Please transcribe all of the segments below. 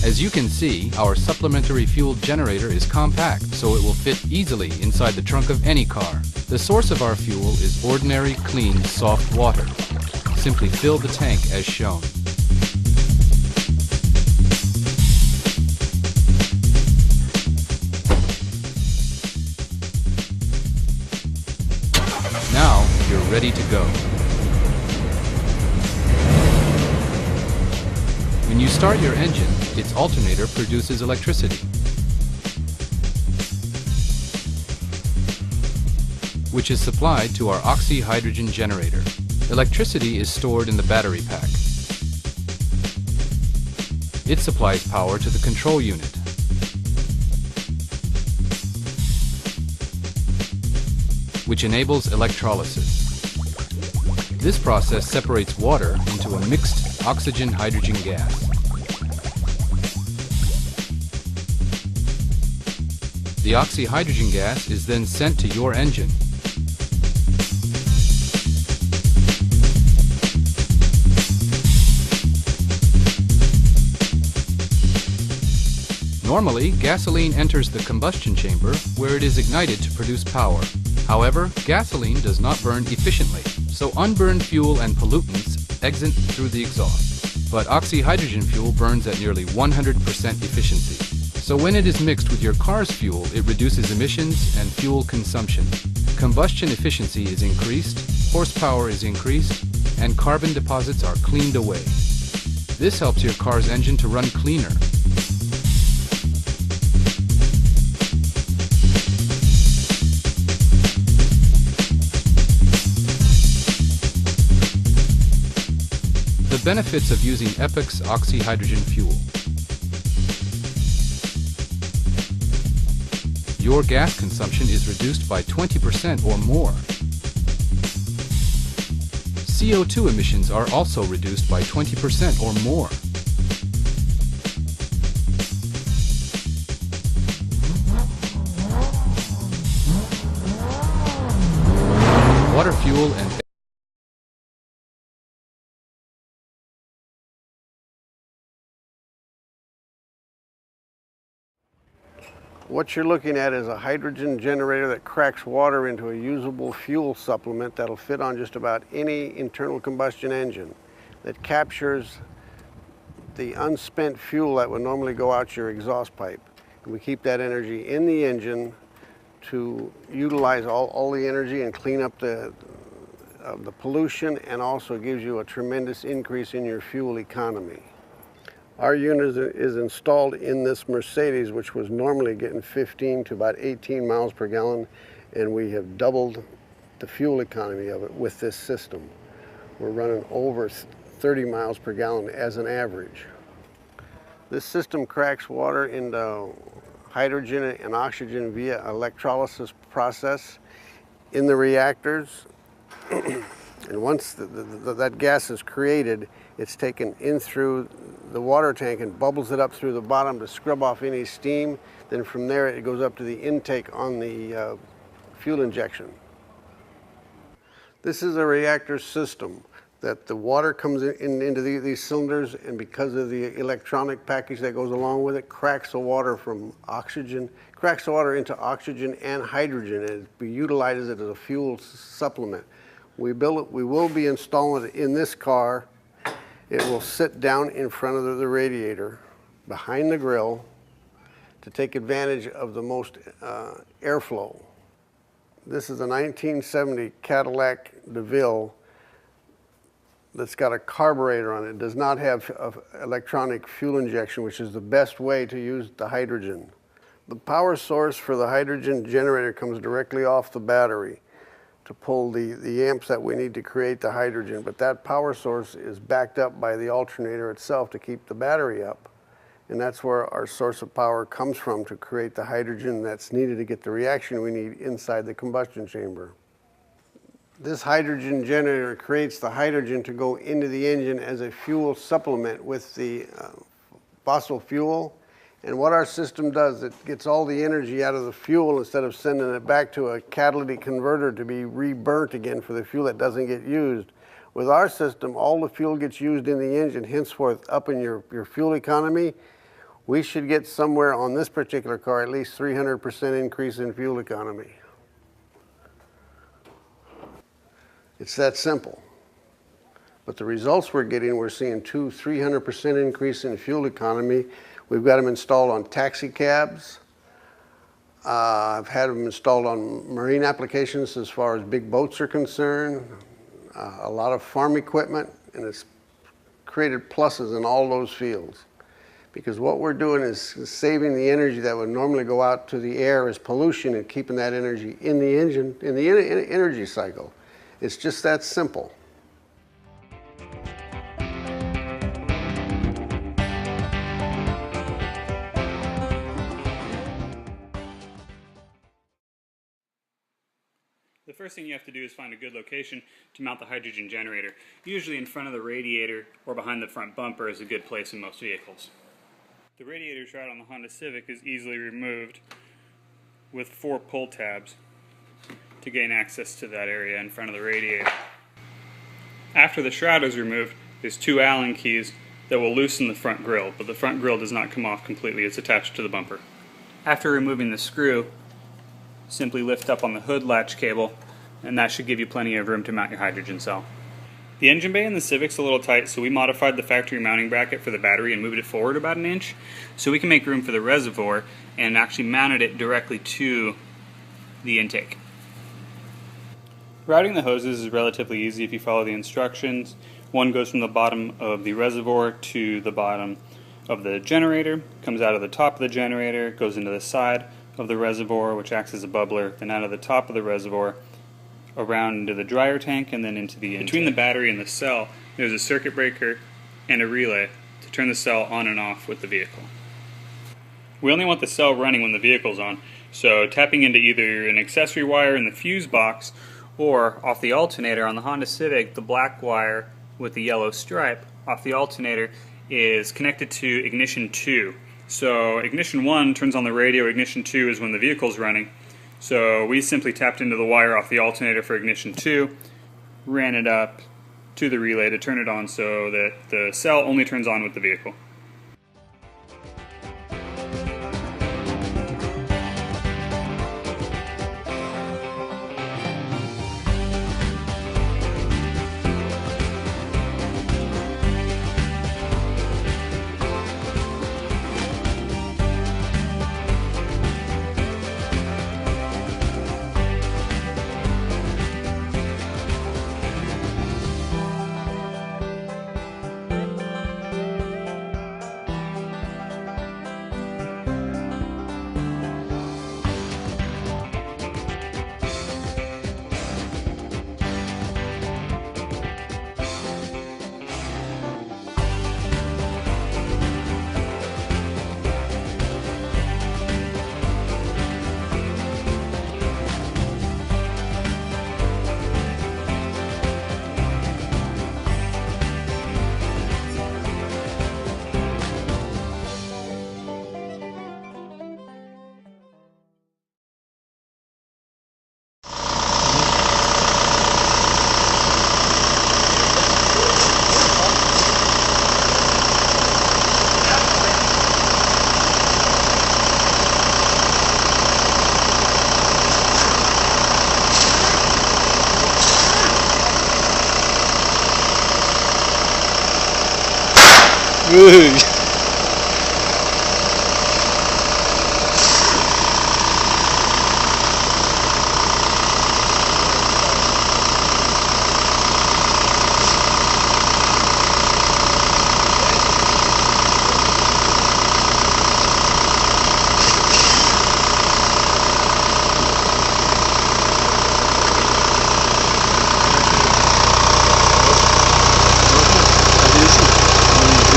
As you can see, our supplementary fuel generator is compact, so it will fit easily inside the trunk of any car. The source of our fuel is ordinary, clean, soft water. Simply fill the tank as shown. Now, you're ready to go. When you start your engine, its alternator produces electricity, which is supplied to our oxy-hydrogen generator. Electricity is stored in the battery pack. It supplies power to the control unit. Which enables electrolysis. This process separates water into a mixed oxygen-hydrogen gas. The oxy-hydrogen gas is then sent to your engine. Normally, gasoline enters the combustion chamber where it is ignited to produce power. However, gasoline does not burn efficiently, so unburned fuel and pollutants exit through the exhaust. But oxy-hydrogen fuel burns at nearly 100% efficiency. So when it is mixed with your car's fuel, it reduces emissions and fuel consumption. Combustion efficiency is increased, horsepower is increased, and carbon deposits are cleaned away. This helps your car's engine to run cleaner. The benefits of using Epox oxy-hydrogen fuel. Your gas consumption is reduced by 20% or more. CO2 emissions are also reduced by 20% or more. Water, fuel, and what you're looking at is a hydrogen generator that cracks water into a usable fuel supplement that'll fit on just about any internal combustion engine, that captures the unspent fuel that would normally go out your exhaust pipe. And we keep that energy in the engine to utilize all the energy and clean up the pollution, and also gives you a tremendous increase in your fuel economy. Our unit is installed in this Mercedes, which was normally getting 15 to about 18 miles per gallon, and we have doubled the fuel economy of it with this system. We're running over 30 miles per gallon as an average. This system cracks water into hydrogen and oxygen via electrolysis process in the reactors. And once that gas is created, it's taken in through the water tank and bubbles it up through the bottom to scrub off any steam. Then from there it goes up to the intake on the fuel injection. This is a reactor system that the water comes into these cylinders, and because of the electronic package that goes along with it, cracks the water from oxygen, cracks the water into oxygen and hydrogen, and we utilize it as a fuel supplement. We will be installing it in this car. It will sit down in front of the radiator, behind the grill, to take advantage of the most airflow. This is a 1970 Cadillac DeVille that's got a carburetor on it. It does not have electronic fuel injection, which is the best way to use the hydrogen. The power source for the hydrogen generator comes directly off the battery to pull the amps that we need to create the hydrogen, but that power source is backed up by the alternator itself to keep the battery up. And that's where our source of power comes from to create the hydrogen that's needed to get the reaction we need inside the combustion chamber. This hydrogen generator creates the hydrogen to go into the engine as a fuel supplement with the fossil fuel. And what our system does, it gets all the energy out of the fuel instead of sending it back to a catalytic converter to be reburnt again for the fuel that doesn't get used. With our system, all the fuel gets used in the engine, henceforth upping your fuel economy, we should get somewhere on this particular car at least 300% increase in fuel economy. It's that simple. But the results we're getting, we're seeing 300% increase in fuel economy. We've got them installed on taxi cabs. I've had them installed on marine applications as far as big boats are concerned, a lot of farm equipment, and it's created pluses in all those fields. Because what we're doing is saving the energy that would normally go out to the air as pollution and keeping that energy in the engine, in the energy cycle. It's just that simple. The first thing you have to do is find a good location to mount the hydrogen generator. Usually in front of the radiator or behind the front bumper is a good place in most vehicles. The radiator shroud on the Honda Civic is easily removed with 4 pull tabs to gain access to that area in front of the radiator. After the shroud is removed, there's 2 Allen keys that will loosen the front grille, but the front grille does not come off completely. It's attached to the bumper. After removing the screw, simply lift up on the hood latch cable, and that should give you plenty of room to mount your hydrogen cell. The engine bay in the Civic's a little tight, so we modified the factory mounting bracket for the battery and moved it forward about 1 inch so we can make room for the reservoir and actually mounted it directly to the intake. Routing the hoses is relatively easy if you follow the instructions. One goes from the bottom of the reservoir to the bottom of the generator, comes out of the top of the generator, goes into the side of the reservoir, which acts as a bubbler, then out of the top of the reservoir, around into the dryer tank, and then into the intake. Between the battery and the cell, there's a circuit breaker and a relay to turn the cell on and off with the vehicle. We only want the cell running when the vehicle's on, so tapping into either an accessory wire in the fuse box or off the alternator on the Honda Civic, the black wire with the yellow stripe off the alternator is connected to ignition 2. So ignition 1 turns on the radio, ignition 2 is when the vehicle's running. So we simply tapped into the wire off the alternator for ignition 2, ran it up to the relay to turn it on so that the cell only turns on with the vehicle. Woo!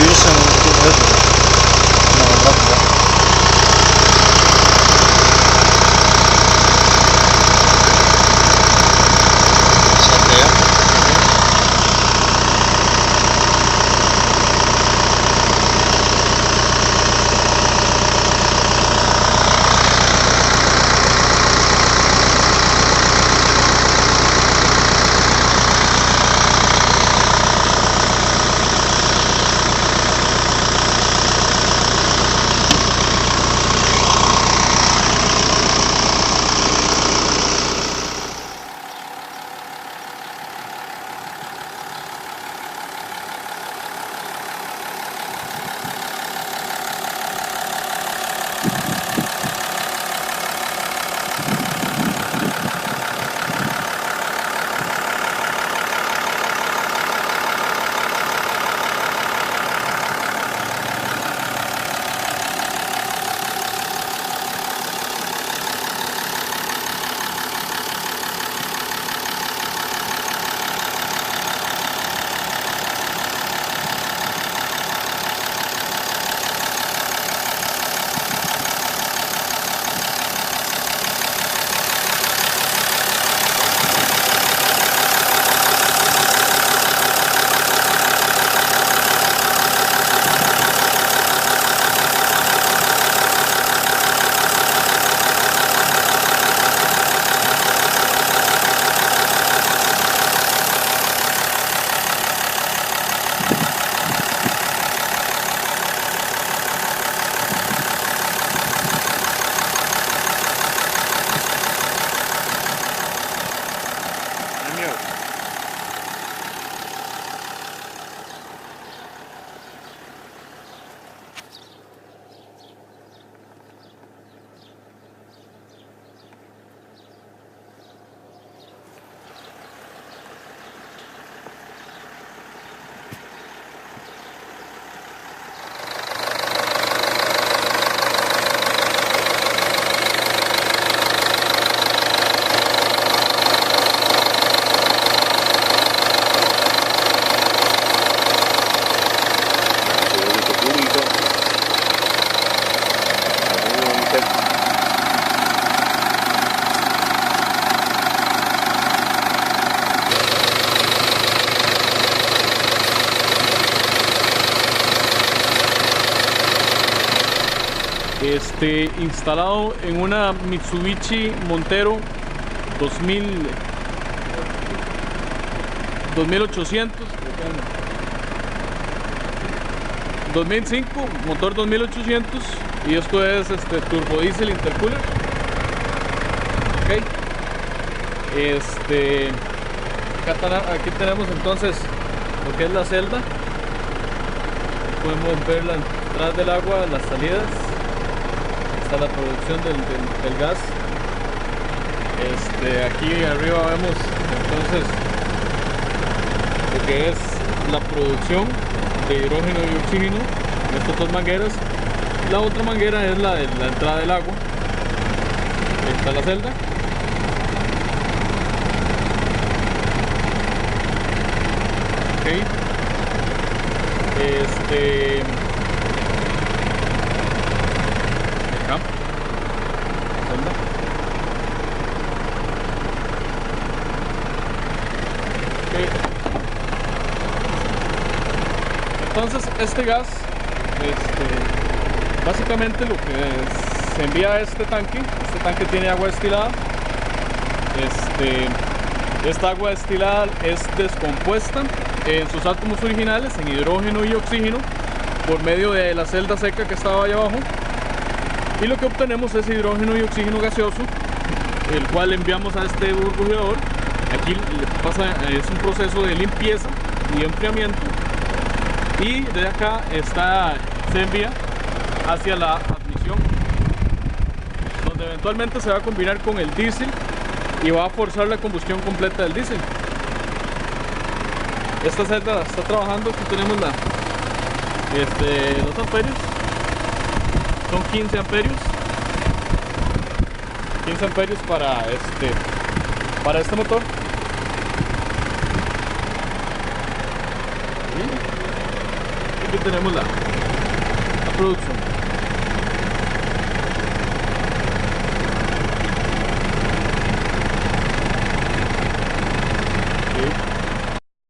Büyüsen instalado en una Mitsubishi Montero 2005, motor 2800, y esto es turbo diesel intercooler. Ok. Aquí tenemos entonces lo que es la celda. Podemos ver la entrada del agua, las salidas. Está la producción del gas. Aquí arriba vemos entonces lo que es la producción de hidrógeno y oxígeno en estas dos mangueras. La otra manguera es la de la entrada del agua. Ahí está la celda. Ok. Acá. Celda. Okay. Entonces este gas, básicamente lo que se envía a este tanque tiene agua destilada. Esta agua destilada es descompuesta en sus átomos originales, en hidrógeno y oxígeno, por medio de la celda seca que estaba allá abajo, y lo que obtenemos es hidrógeno y oxígeno gaseoso, el cual enviamos a este burbujador. Aquí es un proceso de limpieza y enfriamiento, y de acá se envía hacia la admisión, donde eventualmente se va a combinar con el diésel y va a forzar la combustión completa del diésel. Esta celda está trabajando. Aquí tenemos los amperios, son 15 amperios para este motor. Y aquí tenemos la producción.